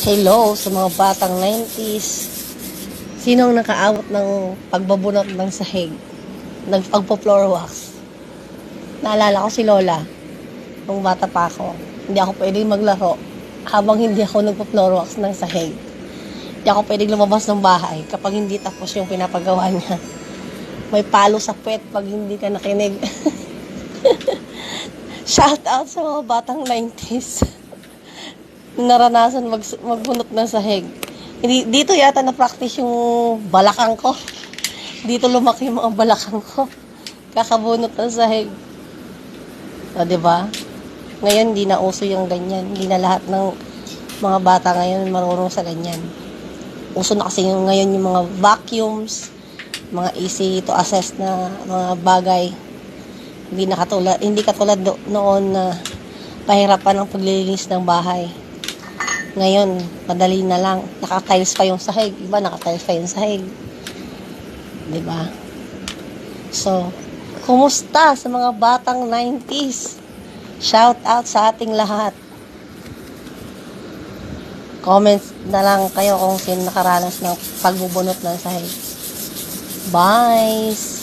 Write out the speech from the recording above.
Hello sa mga batang 90s. Sinong nakaawat ng pagbabunot ng sahig? Nagpagpo-floor wax. Naalala ko si Lola. Nung bata pa ako. Hindi ako pwedeng maglaro habang hindi ako nagpo-floor wax ng sahig. Hindi ako pwedeng lumabas ng bahay kapag hindi tapos yung pinapagawa niya. May palo sa puwet pag hindi ka nakinig. Shout out sa mga batang 90s. Naranasan magbunot ng sahig. Dito yata na-practice yung balakang ko. Dito lumaki yung mga balakang ko. Kakabunot ng sahig. O, diba? Ngayon, hindi na uso yung ganyan. Hindi na lahat ng mga bata ngayon marunong sa ganyan. Uso na kasi yung ngayon yung mga vacuums, mga easy to assess na mga bagay. Hindi katulad noon na pahirapan ng paglilinis ng bahay. Ngayon, madali na lang. Naka-tiles pa yung sahig. Iba, naka-tiles pa yung sahig. Diba? So, kumusta sa mga batang 90s? Shout out sa ating lahat. Comments na lang kayo kung sino nakaranas ng pagbubunot ng sahig. Bye!